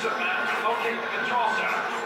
Listen, man, locate the control center.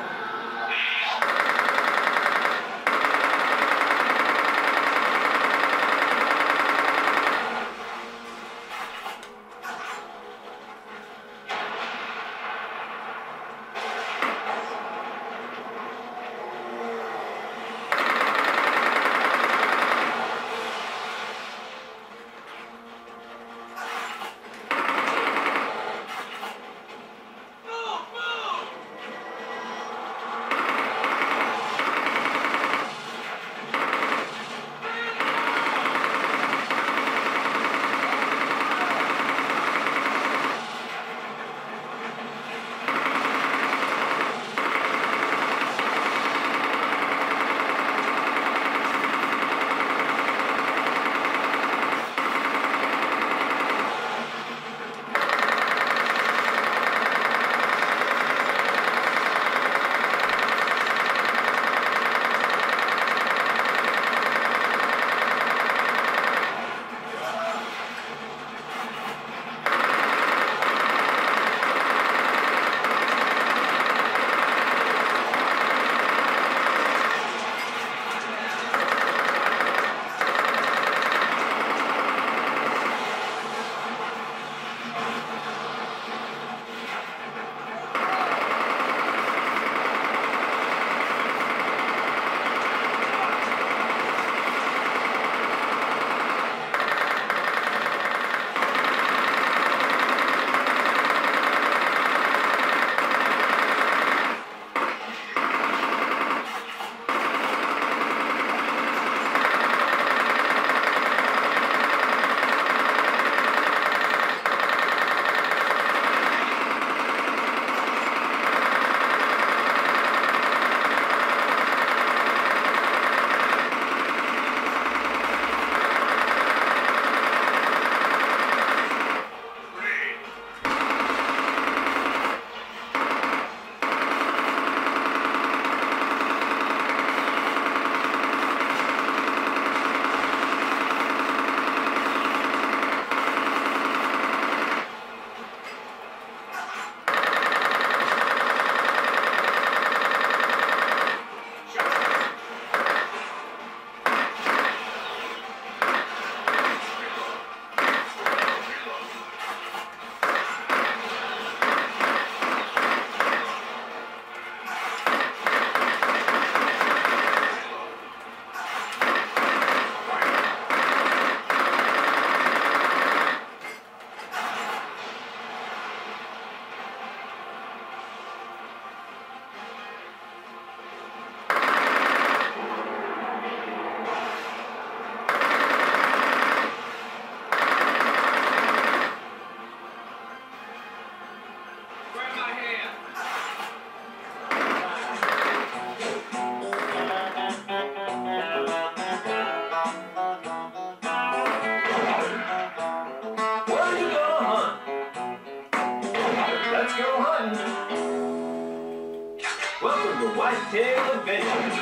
Whitetail Adventures.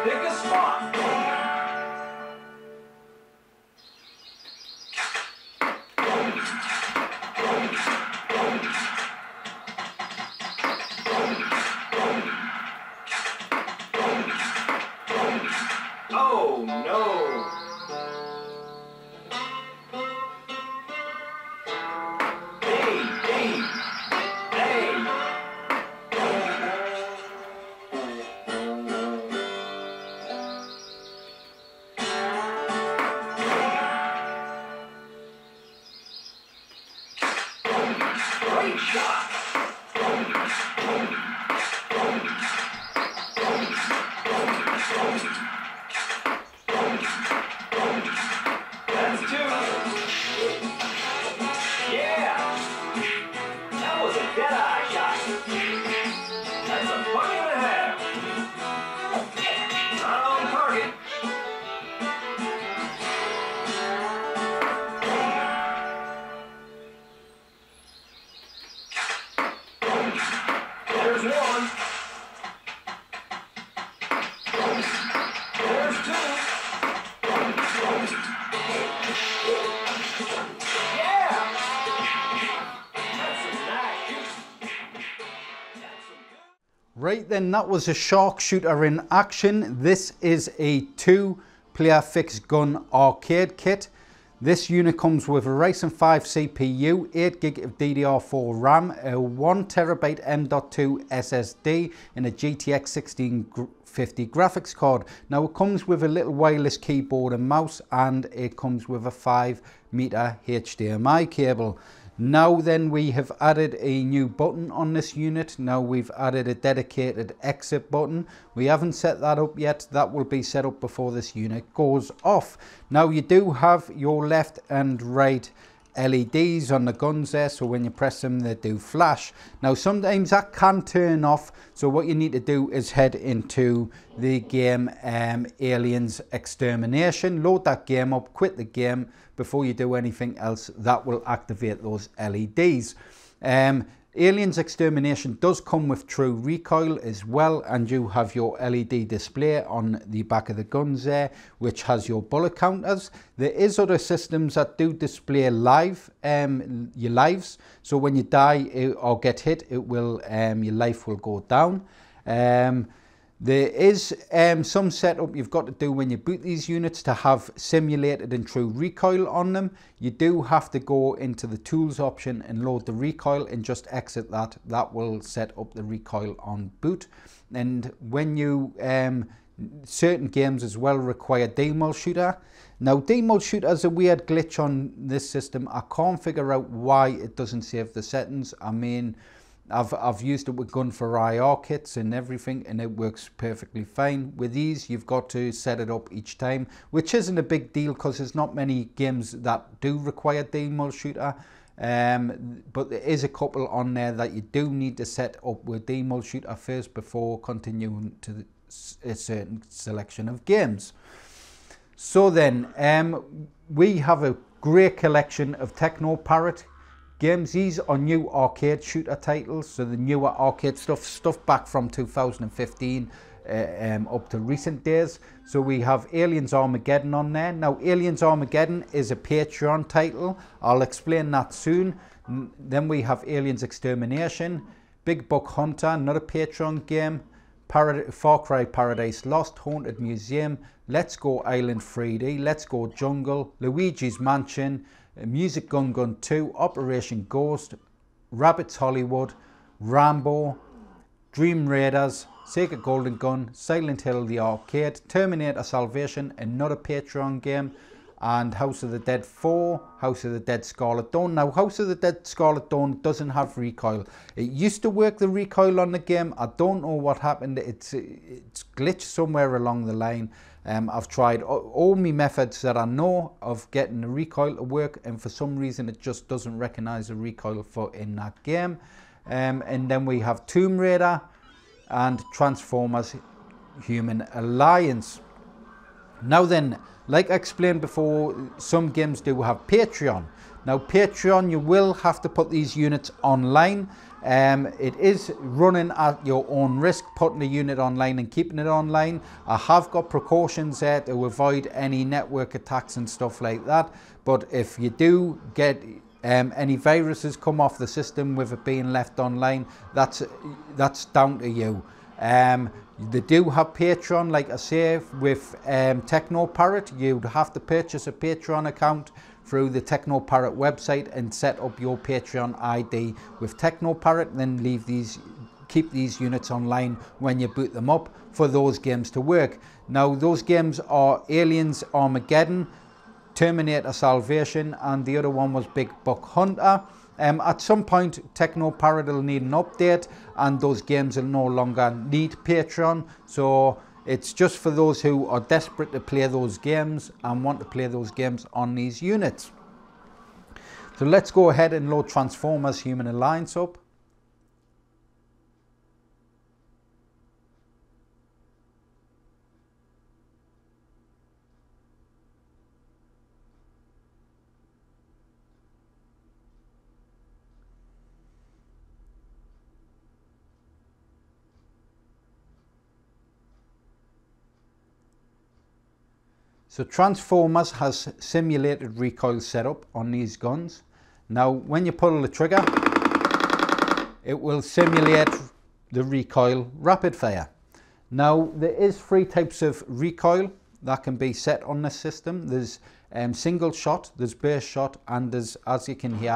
Pick a spot. Oh no! Right then, that was a shark shooter in action. This is a 2-player fixed gun arcade kit. This unit comes with a Ryzen 5 CPU, 8GB of DDR4 RAM, a 1TB M.2 SSD and a GTX 1650 graphics card. Now it comes with a little wireless keyboard and mouse, and it comes with a 5-meter HDMI cable. Now then, we have added a new button on this unit. Now we've added a dedicated exit button. We haven't set that up yet. That will be set up before this unit goes off. Now you do have your left and right LEDs on the guns there, so when you press them they do flash. Now sometimes that can turn off, so what you need to do is head into the game Aliens Extermination, load that game up, quit the game. Before you do anything else, that will activate those LEDs. Aliens Extermination does come with true recoil as well, and you have your LED display on the back of the guns there, which has your bullet counters. There is other systems that do display live your lives, so when you die or get hit, it will your life will go down. There is some setup you've got to do when you boot these units to have simulated and true recoil on them. You do have to go into the tools option and load the recoil and just exit that. That will set up the recoil on boot. And when you, certain games as well require Demul shooter. Now Demul shooter is a weird glitch on this system. I can't figure out why it doesn't save the settings. I mean, I've used it with gun for IR kits and everything, and it works perfectly fine. With these, you've got to set it up each time, which isn't a big deal because there's not many games that do require Demul shooter. But there is a couple on there that you do need to set up with Demul shooter first before continuing to a certain selection of games. So then, we have a great collection of Teknoparrot games. These are new arcade shooter titles, so the newer arcade stuff back from 2015 up to recent days. So we have Aliens Armageddon on there. Now Aliens Armageddon is a Patreon title. I'll explain that soon. Then we have Aliens Extermination, Big Buck Hunter, another Patreon game, Far Cry Paradise Lost, Haunted Museum, Let's Go Island 3D, Let's Go Jungle, Luigi's Mansion, Music Gun Gun 2, Operation Ghost, Rabbids Hollywood, Rambo, Dream Raiders, Sega Golden Gun, Silent Hill the Arcade, Terminator Salvation, another Patreon game, and House of the Dead 4, House of the Dead Scarlet Dawn. Now House of the Dead Scarlet Dawn doesn't have recoil. It used to work the recoil on the game. I don't know what happened. It's glitched somewhere along the line. I've tried all my methods that I know of getting the recoil to work, and for some reason it just doesn't recognize the recoil in that game. And then we have Tomb Raider and Transformers Human Alliance. Now then, like I explained before, some games do have Patreon. Now Patreon, you will have to put these units online. It is running at your own risk, putting the unit online and keeping it online. I have got precautions there to avoid any network attacks and stuff like that. But if you do get any viruses come off the system with it being left online, that's down to you. They do have Patreon, like I say, with Teknoparrot. You'd have to purchase a Patreon account through the Teknoparrot website and set up your Patreon ID with Teknoparrot, then keep these units online when you boot them up for those games to work. Now those games are Aliens Armageddon, Terminator Salvation, and the other one was Big Buck Hunter. At some point Teknoparrot will need an update and those games will no longer need Patreon, so it's just for those who are desperate to play those games and want to play those games on these units. So let's go ahead and load Transformers Human Alliance up. So Transformers has simulated recoil setup on these guns. Now when you pull the trigger, it will simulate the recoil rapid fire. Now there is 3 types of recoil that can be set on this system. There's single shot, there's burst shot, and there's, as you can hear,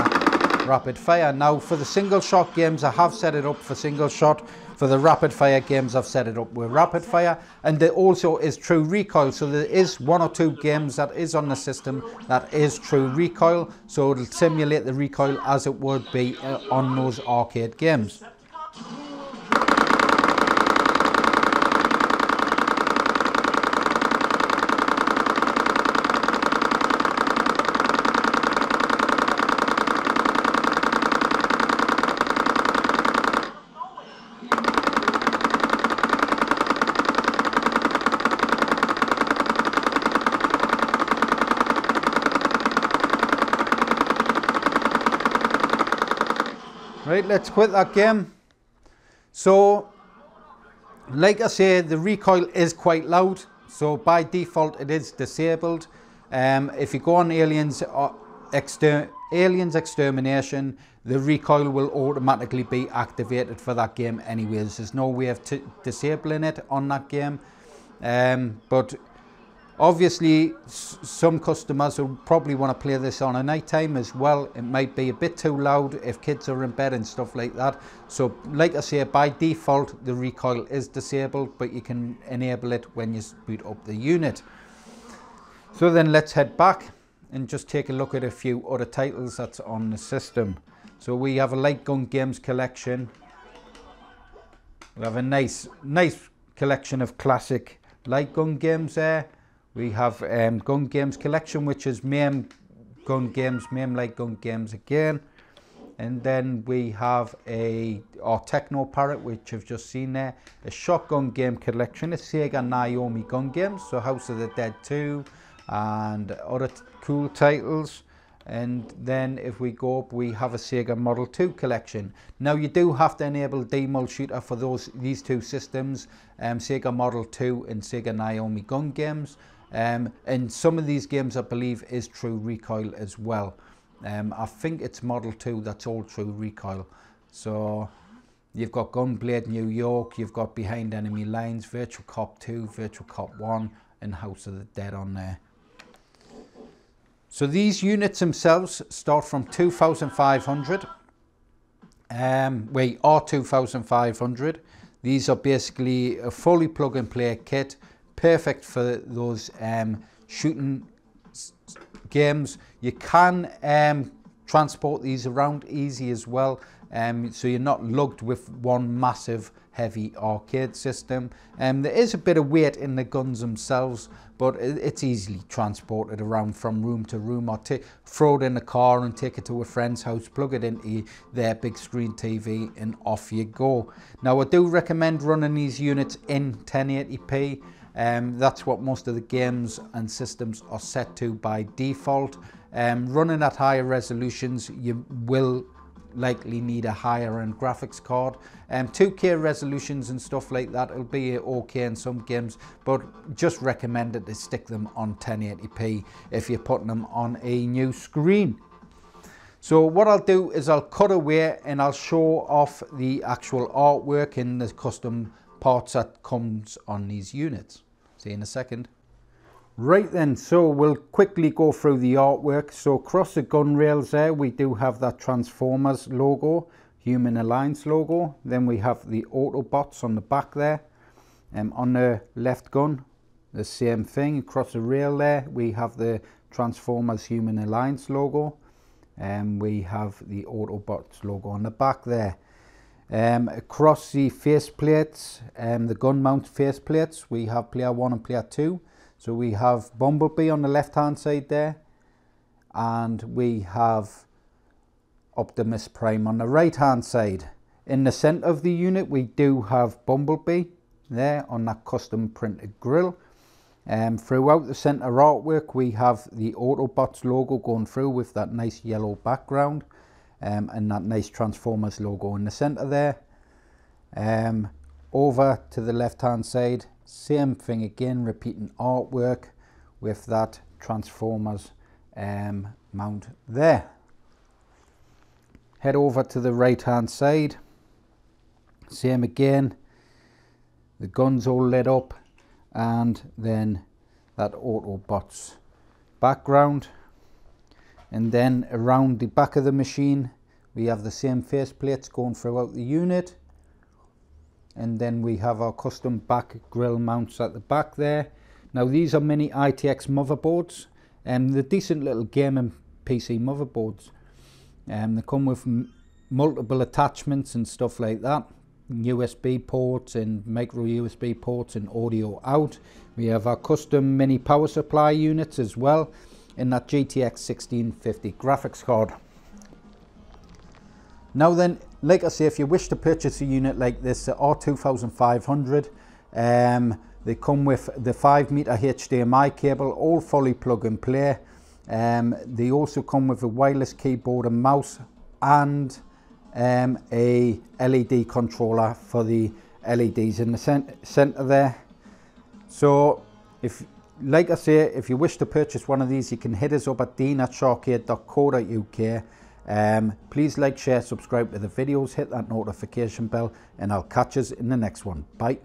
rapid fire. Now for the single shot games I have set it up for single shot. For the rapid fire games I've set it up with rapid fire, and there also is true recoil. So there is 1 or 2 games that is on the system that is true recoil, so it'll simulate the recoil as it would be on those arcade games. Right, let's quit that game. So, like I say, the recoil is quite loud. So by default, it is disabled. If you go on Aliens Extermination, the recoil will automatically be activated for that game anyways. There's no way of disabling it on that game. But obviously, some customers will probably want to play this on a night time as well. It might be a bit too loud if kids are in bed and stuff like that. So, like I say, by default, the recoil is disabled, but you can enable it when you boot up the unit. So then let's head back and just take a look at a few other titles that's on the system. So we have a light gun games collection. We have a nice collection of classic light gun games there. We have gun games collection, which is Mame gun games, Mame light gun games again. And then we have our Teknoparrot, which I've just seen there, a shotgun game collection, a Sega Naomi gun games, so House of the Dead 2 and other cool titles. And then if we go up, we have a Sega Model 2 collection. Now you do have to enable Demul Shooter for these 2 systems, Sega Model 2 and Sega Naomi gun games. And some of these games I believe is true recoil as well. I think it's Model 2 that's all true recoil. So you've got Gunblade New York, you've got Behind Enemy Lines, Virtual Cop 2, Virtual Cop 1 and House of the Dead on there. So these units themselves start from 2,500. We are 2,500. These are basically a fully plug and play kit, perfect for those shooting games. You can transport these around easy as well, so you're not lugged with one massive heavy arcade system. There is a bit of weight in the guns themselves, but it's easily transported around from room to room, or throw it in the car and take it to a friend's house, plug it into their big screen TV and off you go. Now I do recommend running these units in 1080p. That's what most of the games and systems are set to by default. Running at higher resolutions, you will likely need a higher end graphics card. 2K resolutions and stuff like that will be okay in some games, but just recommended to stick them on 1080p if you're putting them on a new screen. So what I'll do is I'll cut away and I'll show off the actual artwork and the custom parts that comes on these units. See you in a second. Right then, so we'll quickly go through the artwork. So across the gun rails there, we do have that Transformers logo, Human Alliance logo. Then we have the Autobots on the back there. On the left gun, the same thing. Across the rail there, we have the Transformers Human Alliance logo. We have the Autobots logo on the back there. Across the faceplates, the gun mount faceplates, we have player 1 and player 2. So we have Bumblebee on the left hand side there, and we have Optimus Prime on the right hand side. In the centre of the unit we do have Bumblebee there on that custom printed grille. Throughout the centre artwork we have the Autobots logo going through with that nice yellow background, and that nice Transformers logo in the centre there. Over to the left hand side, same thing again, repeating artwork with that Transformers mount there. Head over to the right hand side. Same again, the gun's all lit up, and then that Autobots background. And then around the back of the machine we have the same faceplates going throughout the unit, and then we have our custom back grill mounts at the back there. Now these are mini ITX motherboards, and they're decent little gaming PC motherboards. They come with multiple attachments and stuff like that, USB ports and micro USB ports and audio out. We have our custom mini power supply units as well, and that GTX 1650 graphics card. Now then, like I say, if you wish to purchase a unit like this, the R2500, they come with the 5 meter HDMI cable, all fully plug and play. They also come with a wireless keyboard and mouse, and a LED controller for the LEDs in the center there. So if, like I say, if you wish to purchase one of these, you can hit us up at dean@sharkade.co.uk. Please like, share, subscribe to the videos, hit that notification bell, and I'll catch us in the next one. Bye.